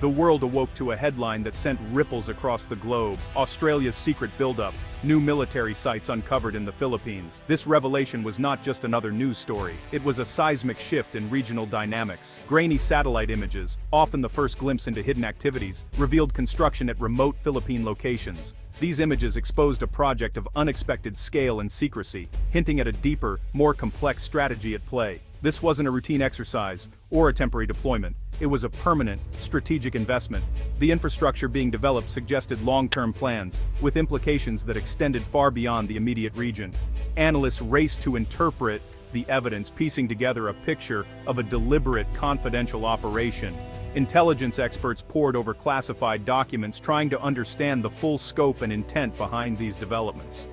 The world awoke to a headline that sent ripples across the globe: Australia's secret buildup, new military sites uncovered in the Philippines. This revelation was not just another news story, it was a seismic shift in regional dynamics. Grainy satellite images, often the first glimpse into hidden activities, revealed construction at remote Philippine locations. These images exposed a project of unexpected scale and secrecy, hinting at a deeper, more complex strategy at play. This wasn't a routine exercise, or a temporary deployment. It was a permanent, strategic investment. The infrastructure being developed suggested long-term plans, with implications that extended far beyond the immediate region. Analysts raced to interpret the evidence, piecing together a picture of a deliberate, confidential operation. Intelligence experts pored over classified documents, trying to understand the full scope and intent behind these developments.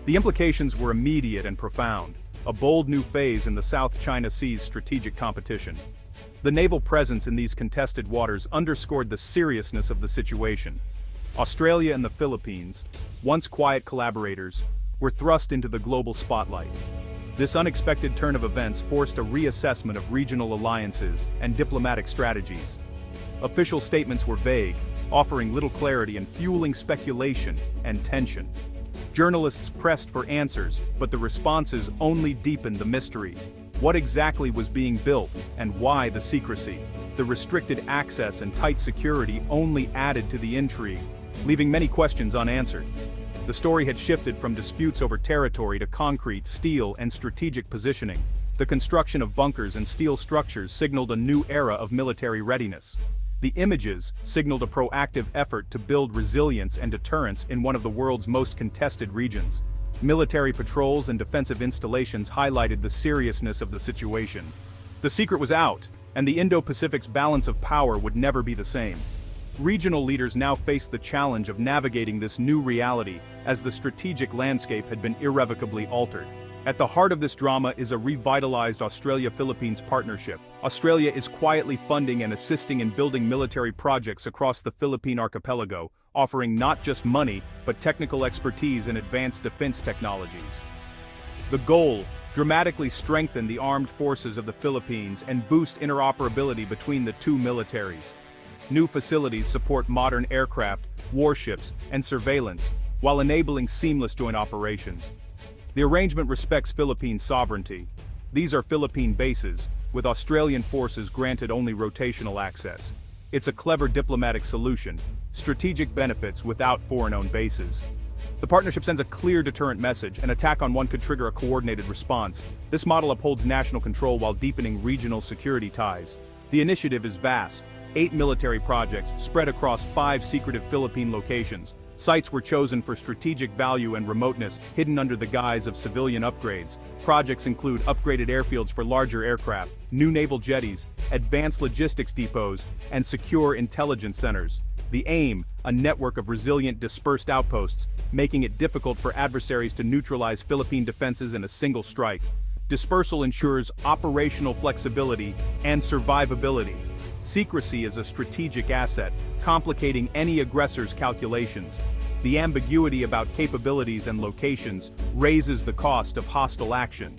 The implications were immediate and profound: a bold new phase in the South China Sea's strategic competition. The naval presence in these contested waters underscored the seriousness of the situation. Australia and the Philippines, once quiet collaborators, were thrust into the global spotlight. This unexpected turn of events forced a reassessment of regional alliances and diplomatic strategies. Official statements were vague, offering little clarity and fueling speculation and tension. Journalists pressed for answers, but the responses only deepened the mystery. What exactly was being built, and why the secrecy? The restricted access and tight security only added to the intrigue, leaving many questions unanswered. The story had shifted from disputes over territory to concrete, steel, and strategic positioning. The construction of bunkers and steel structures signaled a new era of military readiness. The images signaled a proactive effort to build resilience and deterrence in one of the world's most contested regions. Military patrols and defensive installations highlighted the seriousness of the situation. The secret was out, and the Indo-Pacific's balance of power would never be the same. Regional leaders now faced the challenge of navigating this new reality, as the strategic landscape had been irrevocably altered. At the heart of this drama is a revitalized Australia-Philippines partnership. Australia is quietly funding and assisting in building military projects across the Philippine archipelago, offering not just money, but technical expertise in advanced defense technologies. The goal: dramatically strengthen the armed forces of the Philippines and boost interoperability between the two militaries. New facilities support modern aircraft, warships, and surveillance, while enabling seamless joint operations. The arrangement respects Philippine sovereignty. These are Philippine bases, with Australian forces granted only rotational access. It's a clever diplomatic solution: strategic benefits without foreign-owned bases. The partnership sends a clear deterrent message: an attack on one could trigger a coordinated response. This model upholds national control while deepening regional security ties. The initiative is vast: 8 military projects spread across 5 secretive Philippine locations. Sites were chosen for strategic value and remoteness, hidden under the guise of civilian upgrades. Projects include upgraded airfields for larger aircraft, new naval jetties, advanced logistics depots, and secure intelligence centers. The aim: a network of resilient dispersed outposts, making it difficult for adversaries to neutralize Philippine defenses in a single strike. Dispersal ensures operational flexibility and survivability. Secrecy is a strategic asset, complicating any aggressor's calculations. The ambiguity about capabilities and locations raises the cost of hostile action.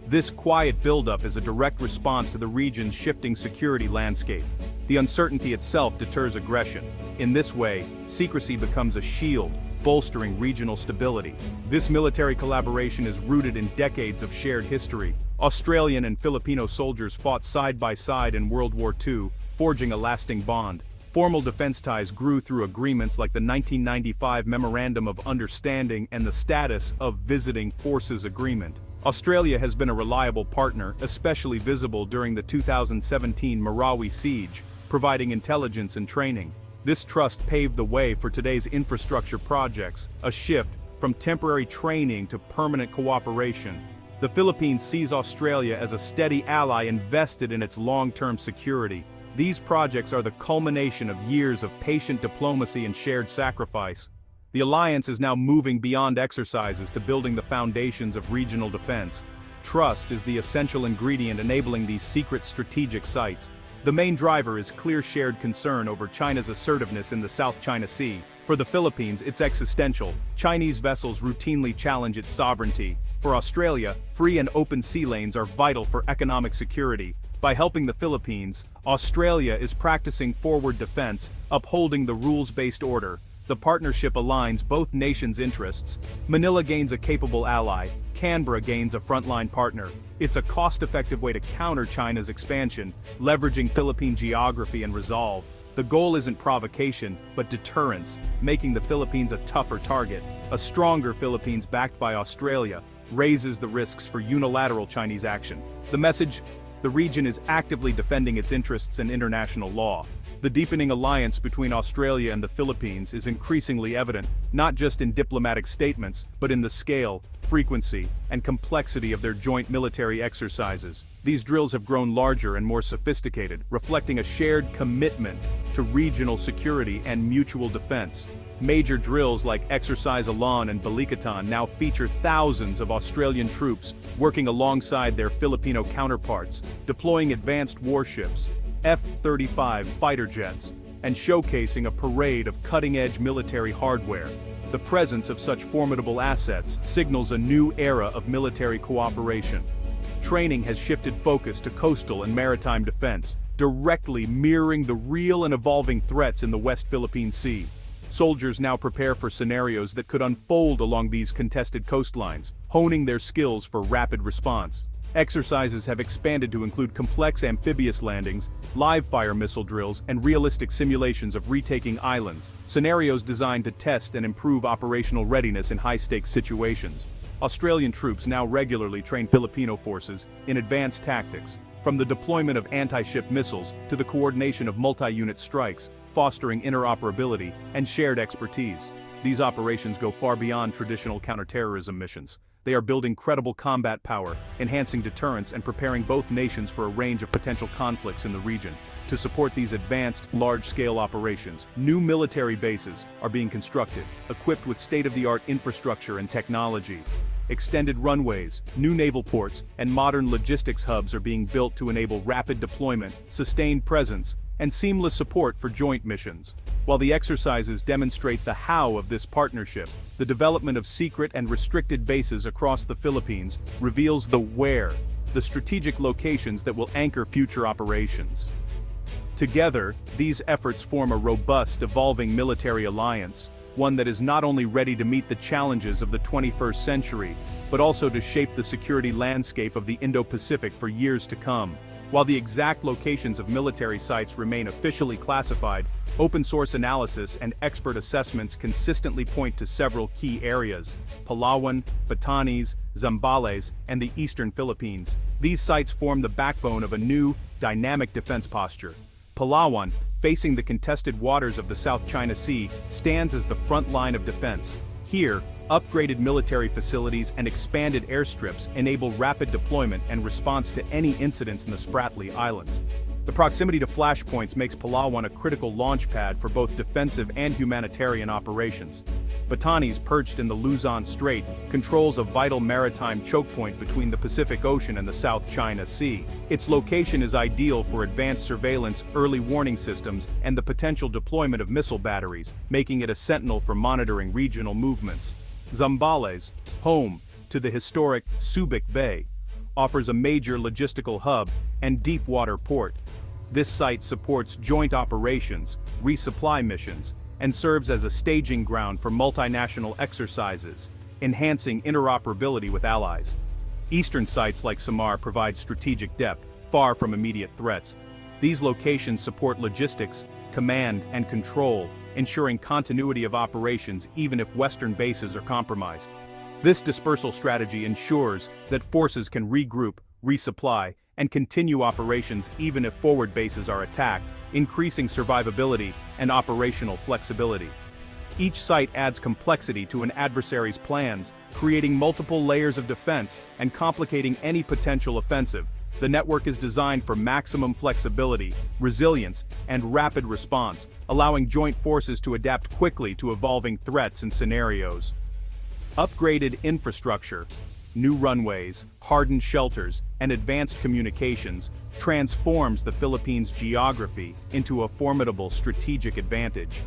This quiet buildup is a direct response to the region's shifting security landscape. The uncertainty itself deters aggression. In this way, secrecy becomes a shield, bolstering regional stability. This military collaboration is rooted in decades of shared history. Australian and Filipino soldiers fought side by side in World War II, forging a lasting bond. Formal defense ties grew through agreements like the 1995 Memorandum of Understanding and the Status of Visiting Forces Agreement. Australia has been a reliable partner, especially visible during the 2017 Marawi siege, providing intelligence and training. This trust paved the way for today's infrastructure projects, a shift from temporary training to permanent cooperation. The Philippines sees Australia as a steady ally invested in its long-term security. These projects are the culmination of years of patient diplomacy and shared sacrifice. The alliance is now moving beyond exercises to building the foundations of regional defense. Trust is the essential ingredient enabling these secret strategic sites. The main driver is clear shared concern over China's assertiveness in the South China Sea. For the Philippines, it's existential. Chinese vessels routinely challenge its sovereignty, For Australia, free and open sea lanes are vital for economic security. By helping the Philippines, Australia is practicing forward defense, upholding the rules-based order. The partnership aligns both nations' interests. Manila gains a capable ally, Canberra gains a frontline partner. It's a cost-effective way to counter China's expansion, leveraging Philippine geography and resolve. The goal isn't provocation, but deterrence, making the Philippines a tougher target. A stronger Philippines backed by Australia raises the risks for unilateral Chinese action. The message: the region is actively defending its interests in international law. The deepening alliance between Australia and the Philippines is increasingly evident, not just in diplomatic statements, but in the scale, frequency, and complexity of their joint military exercises. These drills have grown larger and more sophisticated, reflecting a shared commitment to regional security and mutual defense. Major drills like Exercise Alon and Balikatan now feature thousands of Australian troops working alongside their Filipino counterparts, deploying advanced warships, F-35 fighter jets, and showcasing a parade of cutting-edge military hardware. The presence of such formidable assets signals a new era of military cooperation. Training has shifted focus to coastal and maritime defense, directly mirroring the real and evolving threats in the West Philippine Sea. Soldiers now prepare for scenarios that could unfold along these contested coastlines, honing their skills for rapid response. Exercises have expanded to include complex amphibious landings, live-fire missile drills, and realistic simulations of retaking islands, scenarios designed to test and improve operational readiness in high-stakes situations. Australian troops now regularly train Filipino forces in advanced tactics, from the deployment of anti-ship missiles to the coordination of multi-unit strikes, fostering interoperability and shared expertise. These operations go far beyond traditional counterterrorism missions. They are building credible combat power, enhancing deterrence, and preparing both nations for a range of potential conflicts in the region. To support these advanced, large-scale operations, new military bases are being constructed, equipped with state-of-the-art infrastructure and technology. Extended runways, new naval ports, and modern logistics hubs are being built to enable rapid deployment, sustained presence, and seamless support for joint missions. While the exercises demonstrate the how of this partnership, the development of secret and restricted bases across the Philippines reveals the where, the strategic locations that will anchor future operations. Together, these efforts form a robust, evolving military alliance, one that is not only ready to meet the challenges of the 21st century, but also to shape the security landscape of the Indo-Pacific for years to come. While the exact locations of military sites remain officially classified, open-source analysis and expert assessments consistently point to several key areas: Palawan, Batanes, Zambales, and the eastern Philippines. These sites form the backbone of a new, dynamic defense posture. Palawan, facing the contested waters of the South China Sea, stands as the front line of defense. Here, upgraded military facilities and expanded airstrips enable rapid deployment and response to any incidents in the Spratly Islands. The proximity to flashpoints makes Palawan a critical launch pad for both defensive and humanitarian operations. Batanes, perched in the Luzon Strait, controls a vital maritime choke point between the Pacific Ocean and the South China Sea. Its location is ideal for advanced surveillance, early warning systems, and the potential deployment of missile batteries, making it a sentinel for monitoring regional movements. Zambales, home to the historic Subic Bay, offers a major logistical hub and deep water port. This site supports joint operations, resupply missions, and serves as a staging ground for multinational exercises, enhancing interoperability with allies. Eastern sites like Samar provide strategic depth, far from immediate threats. These locations support logistics, command, and control, ensuring continuity of operations even if Western bases are compromised. This dispersal strategy ensures that forces can regroup, resupply, and continue operations even if forward bases are attacked, increasing survivability and operational flexibility. Each site adds complexity to an adversary's plans, creating multiple layers of defense and complicating any potential offensive. The network is designed for maximum flexibility, resilience, and rapid response, allowing joint forces to adapt quickly to evolving threats and scenarios. Upgraded infrastructure, new runways, hardened shelters, and advanced communications transforms the Philippines' geography into a formidable strategic advantage.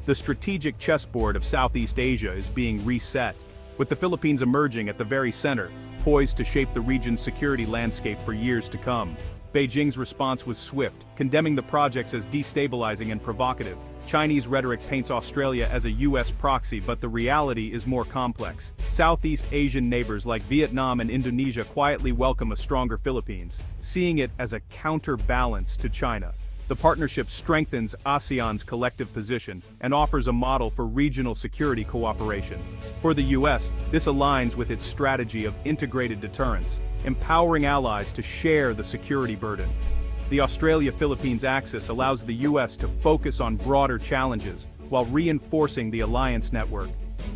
The strategic chessboard of Southeast Asia is being reset, with the Philippines emerging at the very center, poised to shape the region's security landscape for years to come. Beijing's response was swift, condemning the projects as destabilizing and provocative. Chinese rhetoric paints Australia as a US proxy, but the reality is more complex. Southeast Asian neighbors like Vietnam and Indonesia quietly welcome a stronger Philippines, seeing it as a counterbalance to China. The partnership strengthens ASEAN's collective position and offers a model for regional security cooperation. For the US, this aligns with its strategy of integrated deterrence, empowering allies to share the security burden. The Australia-Philippines axis allows the US to focus on broader challenges, while reinforcing the alliance network.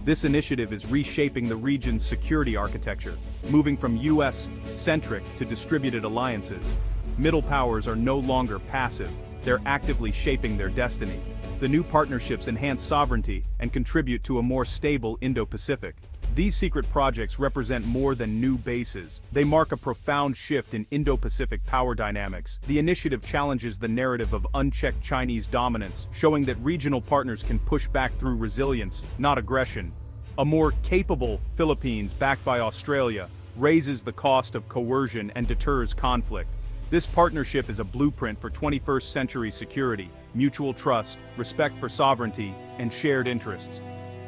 This initiative is reshaping the region's security architecture, moving from US-centric to distributed alliances. Middle powers are no longer passive, they're actively shaping their destiny. The new partnerships enhance sovereignty and contribute to a more stable Indo-Pacific. These secret projects represent more than new bases. They mark a profound shift in Indo-Pacific power dynamics. The initiative challenges the narrative of unchecked Chinese dominance, showing that regional partners can push back through resilience, not aggression. A more capable Philippines backed by Australia raises the cost of coercion and deters conflict. This partnership is a blueprint for 21st century security, mutual trust, respect for sovereignty, and shared interests.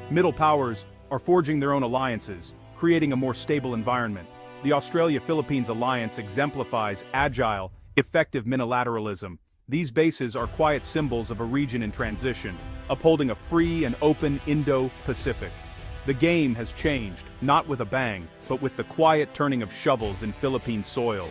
Middle powers are forging their own alliances, creating a more stable environment. The Australia-Philippines alliance exemplifies agile, effective unilateralism. These bases are quiet symbols of a region in transition, upholding a free and open Indo-Pacific. The game has changed, not with a bang, but with the quiet turning of shovels in Philippine soil.